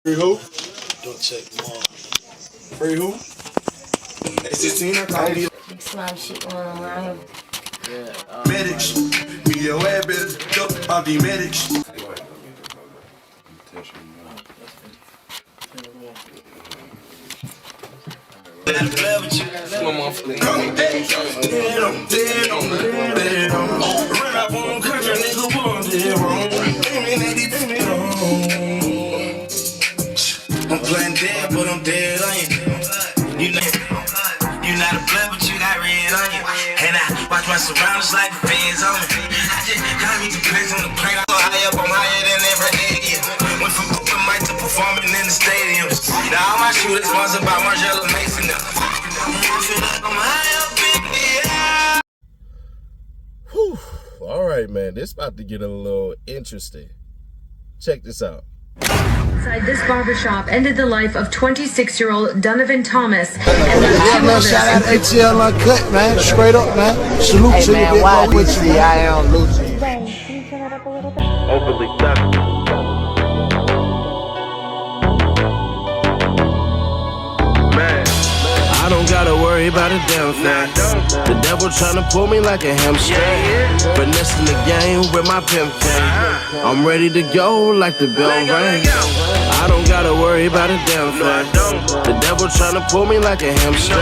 Free who? Don't check them all. Free who? A16, I call you. Slime shit going on around here. Medics. Me your ass better jump off the medics. I'm playing dead, but I'm dead on you. You not a blood, but you got red on you. And I watch my surroundings like the fans on me. I just got me some plays on the plane. I go high up, I'm higher than every idiot. Went from open mic to performing in the stadiums. Now all my shooters sponsored by Margiela Mason. I feel like I'm high up in the air. Whew. All right, man. This about to get a little interesting. Check this out. Inside this barbershop ended the life of 26-year-old Donovan Thomas and left two others. Shout out ATL Uncut, man. Straight up, man. Salute Hey to man, you, why big with you. I am losing? Can you turn that up a little bit? Overly tough. Man, I don't gotta worry about a damn thing. The devil tryna pull me like a hamstring. Finessing the game with my pimp thing. I'm ready to go like the bell ring. I don't gotta worry about a damn thing. The devil tryna pull me like a hamstring.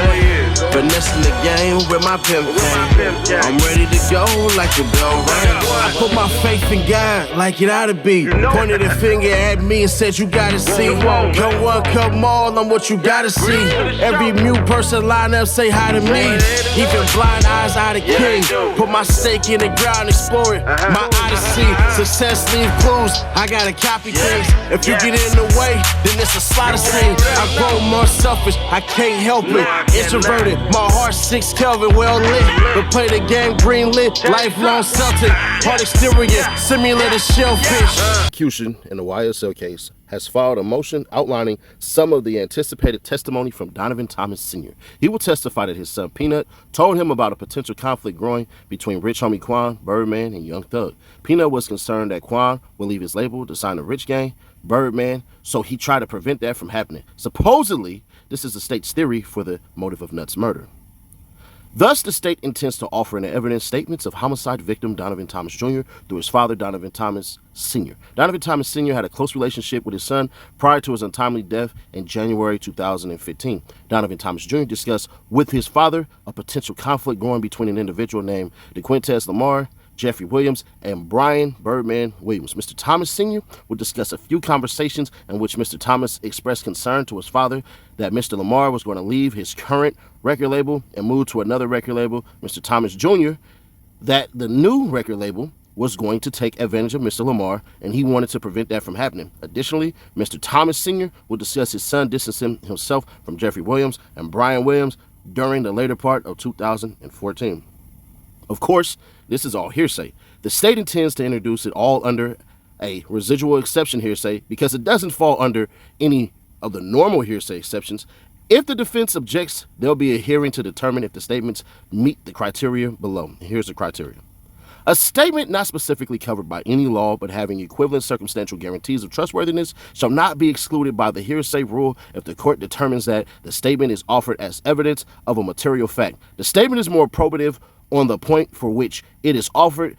Finessing the game with my pimp thing. I'm ready to go like the bell ring. I put my faith in God like it ought to be. Pointed a finger at me and said you gotta see. Come one, come all, I'm what you gotta see. Every mute person line up, say hi to me. Even blind eyes out of king. Put my stake in the ground, explore it. My odyssey, success leave clues. I gotta copy things. If you get in the way, then it's a slaughter scene. I've grown more selfish, I can't help it. Introverted, my heart 6 Kelvin, well lit. But play the game green lit, lifelong Celtic. Hard exterior, simulated shellfish. Prosecution in the YSL case has filed a motion outlining some of the anticipated testimony from Donovan Thomas Sr. He will testify that his son Peanut told him about a potential conflict growing between Rich Homie Quan, Birdman, and Young Thug. Peanut was concerned that Quan would leave his label to sign the Rich Gang, Birdman, so he tried to prevent that from happening. Supposedly, this is the state's theory for the motive of Nuts' murder. Thus, the state intends to offer in the evidence statements of homicide victim Donovan Thomas Jr. through his father, Donovan Thomas Sr. Donovan Thomas Sr. had a close relationship with his son prior to his untimely death in January 2015. Donovan Thomas Jr. discussed with his father a potential conflict growing between an individual named DeQuintes Lamar, Jeffrey Williams, and Brian Birdman Williams. Mr. Thomas Sr. would discuss a few conversations in which Mr. Thomas expressed concern to his father that Mr. Lamar was going to leave his current record label and move to another record label. Mr. Thomas Jr., that the new record label was going to take advantage of Mr. Lamar, and he wanted to prevent that from happening. Additionally, Mr. Thomas Sr. would discuss his son distancing himself from Jeffrey Williams and Brian Williams during the later part of 2014. Of course, this is all hearsay. The state intends to introduce it all under a residual exception hearsay because it doesn't fall under any of the normal hearsay exceptions. If the defense objects, there'll be a hearing to determine if the statements meet the criteria below. And here's the criteria. A statement not specifically covered by any law but having equivalent circumstantial guarantees of trustworthiness shall not be excluded by the hearsay rule if the court determines that the statement is offered as evidence of a material fact. The statement is more probative on the point for which it is offered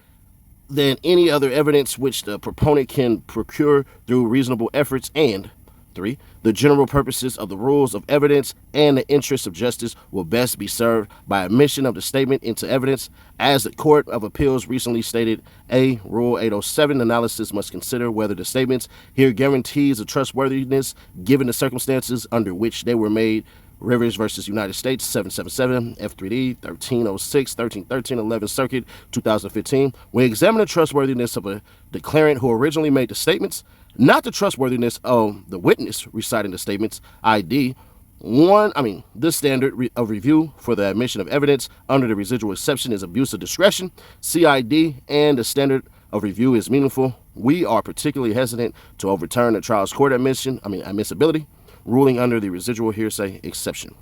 than any other evidence which the proponent can procure through reasonable efforts, and 3, the general purposes of the rules of evidence and the interests of justice will best be served by admission of the statement into evidence. As the Court of Appeals recently stated, Rule 807 analysis must consider whether the statements here guarantees of trustworthiness given the circumstances under which they were made. Rivers versus United States, 777, F3D, 1306, 1313, 11th Circuit, 2015. We examine the trustworthiness of a declarant who originally made the statements, not the trustworthiness of the witness reciting the statements, ID. This standard of review for the admission of evidence under the residual exception is abuse of discretion, CID, and the standard of review is meaningful. We are particularly hesitant to overturn the trial's court admissibility ruling under the residual hearsay exception.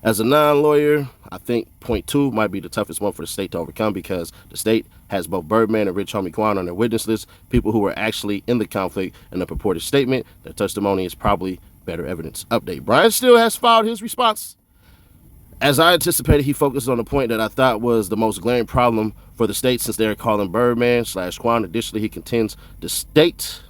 As a non-lawyer, I think point 2 might be the toughest one for the state to overcome because the state has both Birdman and Rich Homie Quan on their witness list, people who were actually in the conflict and the purported statement. Their testimony is probably better evidence. Update. Brian still has filed his response. As I anticipated, he focused on the point that I thought was the most glaring problem for the state since they're calling Birdman / Quan. Additionally, he contends the state's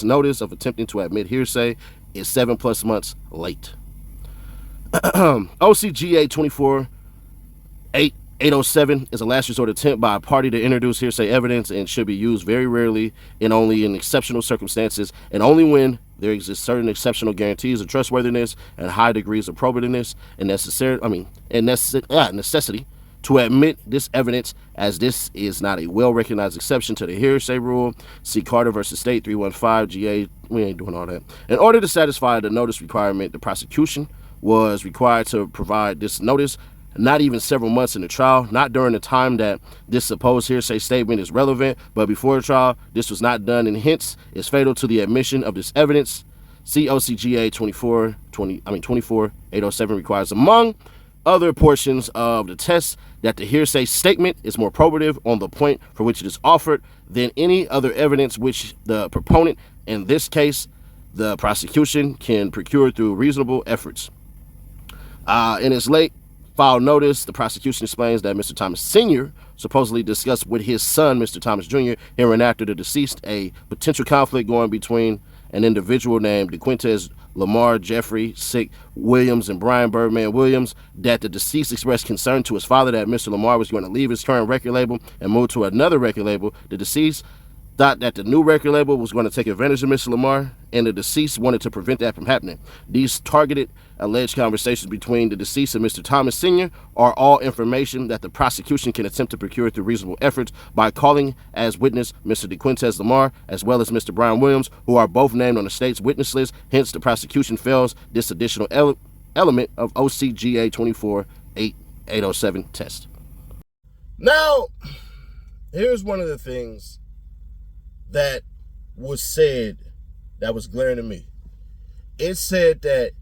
notice of attempting to admit hearsay is 7+ months late. OCGA 24-807 is a last resort attempt by a party to introduce hearsay evidence and should be used very rarely and only in exceptional circumstances and only when there exist certain exceptional guarantees of trustworthiness and high degrees of probativeness and necessity to admit this evidence, as this is not a well-recognized exception to the hearsay rule. See Carter versus State 315 GA. We ain't doing all that. In order to satisfy the notice requirement, the prosecution was required to provide this notice not even several months in the trial, not during the time that this supposed hearsay statement is relevant, but before the trial. This was not done and hence is fatal to the admission of this evidence. See OCGA 24-807 requires, among other portions of the test, that the hearsay statement is more probative on the point for which it is offered than any other evidence which the proponent, in this case the prosecution, can procure through reasonable efforts. In its late filed notice, the prosecution explains that Mr. Thomas Sr. supposedly discussed with his son, Mr. Thomas Jr., hereinafter the deceased, a potential conflict going between an individual named DeQuintes Lamar Jeffrey Williams and Brian Birdman Williams, that the deceased expressed concern to his father that Mr. Lamar was going to leave his current record label and move to another record label. The deceased thought that the new record label was going to take advantage of Mr. Lamar, and the deceased wanted to prevent that from happening. These targeted alleged conversations between the deceased and Mr. Thomas Sr. are all information that the prosecution can attempt to procure through reasonable efforts by calling as witness Mr. DeQuintes Lamar as well as Mr. Brian Williams, who are both named on the state's witness list. Hence, the prosecution fails this additional element of OCGA 24-807 test. Now, here's one of the things that was said that was glaring to me. It said that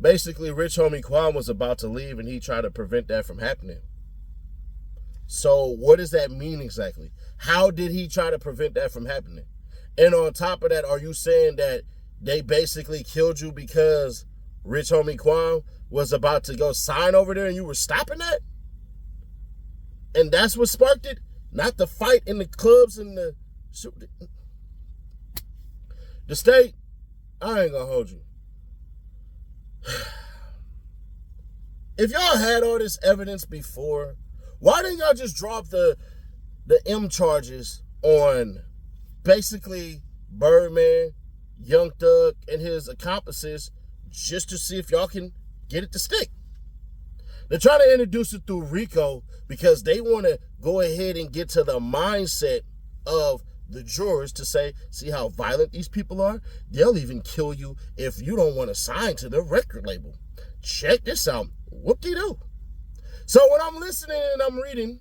basically Rich Homie Quan was about to leave and he tried to prevent that from happening. So what does that mean exactly? How did he try to prevent that from happening? And on top of that, are you saying that they basically killed you because Rich Homie Quan was about to go sign over there and you were stopping that? And that's what sparked it? Not the fight in the clubs and the state? I ain't gonna hold you. If y'all had all this evidence before, why didn't y'all just drop the M charges on basically Birdman, Young Thug, and his accomplices just to see if y'all can get it to stick? They're trying to introduce it through RICO because they want to go ahead and get to the mindset of the jurors to say, see how violent these people are? They'll even kill you if you don't want to sign to their record label. Check this out. Whoop-de-doo. So when I'm listening and I'm reading,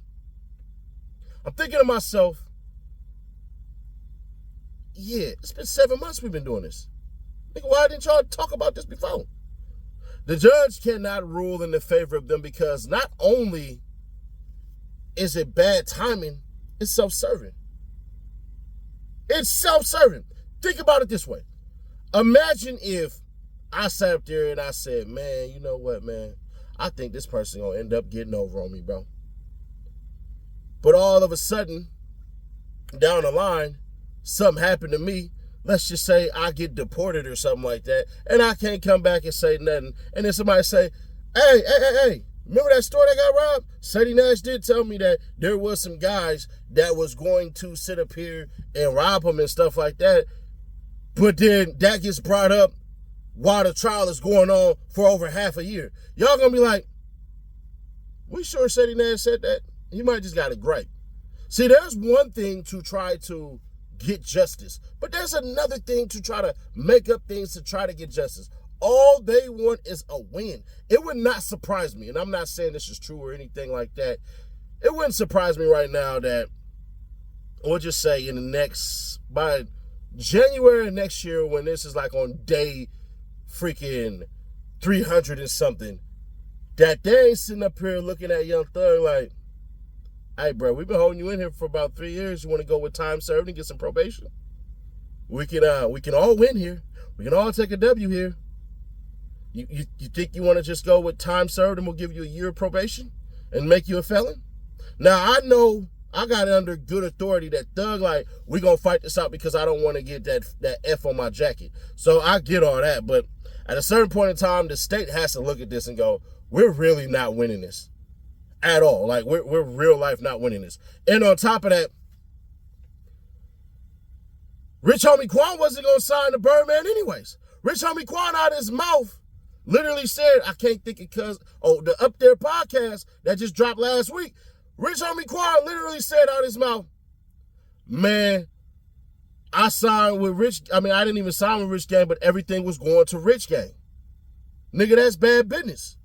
I'm thinking to myself, yeah, it's been 7 months we've been doing this. Nigga, why didn't y'all talk about this before? The judge cannot rule in the favor of them because not only is it bad timing, it's self-serving. It's self-serving. Think about it this way. Imagine if I sat up there and I said, man, you know what, man? I think this person gonna end up getting over on me, bro. But all of a sudden, down the line, something happened to me. Let's just say I get deported or something like that, and I can't come back and say nothing. And then somebody say, hey, remember that store that got robbed? Sadie Nash did tell me that there was some guys that was going to sit up here and rob him and stuff like that. But then that gets brought up while the trial is going on for over half a year. Y'all gonna be like, we sure Sadie Nash said that? He might just got it gripe. See, there's one thing to try to get justice, but there's another thing to try to make up things to try to get justice. All they want is a win. It would not surprise me, and I'm not saying this is true or anything like that. It wouldn't surprise me right now that, we'll just say by January next year, when this is like on day freaking 300 and something, that they ain't sitting up here looking at Young Thug like, hey, bro, we've been holding you in here for about 3 years. You want to go with time served and get some probation? We can all win here. We can all take a W here. You think you want to just go with time served and we'll give you a year of probation and make you a felon? Now, I know I got it under good authority that Thug, like, we going to fight this out because I don't want to get that F on my jacket. So I get all that. But at a certain point in time, the state has to look at this and go, we're really not winning this at all. Like, we're real life not winning this. And on top of that, Rich Homie Quan wasn't going to sign the Birdman anyways. Rich Homie Quan out of his mouth literally said, I can't think it because, the Up There podcast that just dropped last week, Rich Homie Quan literally said out of his mouth, man, I signed with I didn't even sign with Rich Gang, but everything was going to Rich Gang. Nigga, that's bad business.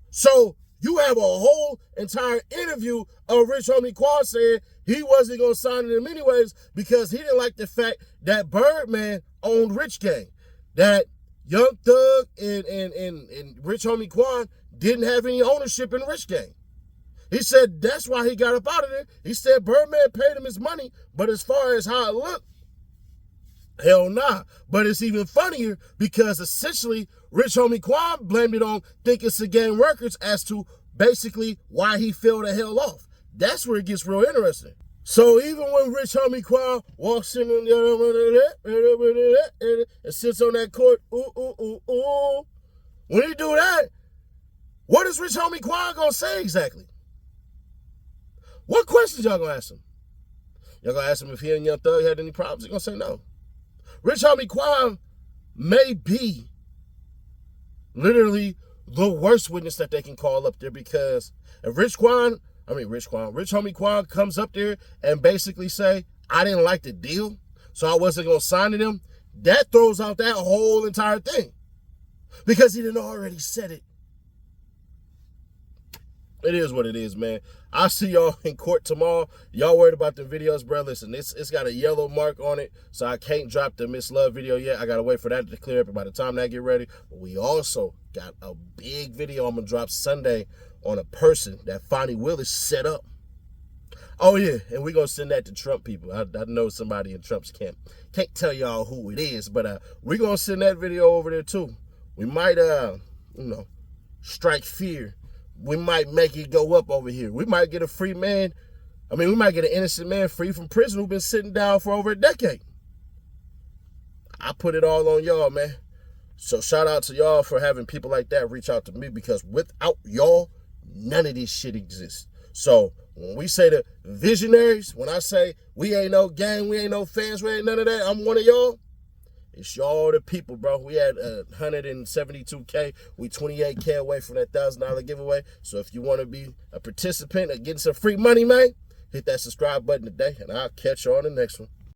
So you have a whole entire interview of Rich Homie Quan saying he wasn't going to sign them anyways because he didn't like the fact that Birdman owned Rich Gang. That Young Thug and Rich Homie Quan didn't have any ownership in Rich Gang. He said that's why he got up out of there. He said Birdman paid him his money, but as far as how it looked, hell nah. But it's even funnier because essentially Rich Homie Quan blamed it on Think It's a Game Records as to basically why he fell the hell off. That's where it gets real interesting. So even when Rich Homie Quan walks in and sits on that court, when he do that, what is Rich Homie Quan gonna say exactly? What questions y'all gonna ask him? Y'all gonna ask him if he and Young Thug had any problems? He's gonna say no. Rich Homie Quan may be literally the worst witness that they can call up there because if Rich Homie Quan comes up there and basically say, I didn't like the deal, so I wasn't going to sign to them, that throws out that whole entire thing. Because he didn't already said it. It is what it is, man. I'll see y'all in court tomorrow. Y'all worried about the videos, bro? Listen, it's got a yellow mark on it, so I can't drop the Miss Love video yet. I got to wait for that to clear up. And by the time that get ready, but we also got a big video I'm going to drop Sunday on a person that Fonnie Willis set up. Oh, yeah, and we're going to send that to Trump people. I know somebody in Trump's camp. Can't tell y'all who it is, but we're going to send that video over there, too. We might, strike fear. We might make it go up over here. We might get a free man. We might get an innocent man free from prison who's been sitting down for over a decade. I put it all on y'all, man. So shout out to y'all for having people like that reach out to me because without y'all, none of this shit exists. So when we say the visionaries, when I say we ain't no gang, we ain't no fans, we ain't none of that, I'm one of y'all. It's y'all the people, bro. We had 172K. We 28K away from that $1,000 giveaway. So if you want to be a participant and getting some free money, man, hit that subscribe button today, and I'll catch you on the next one.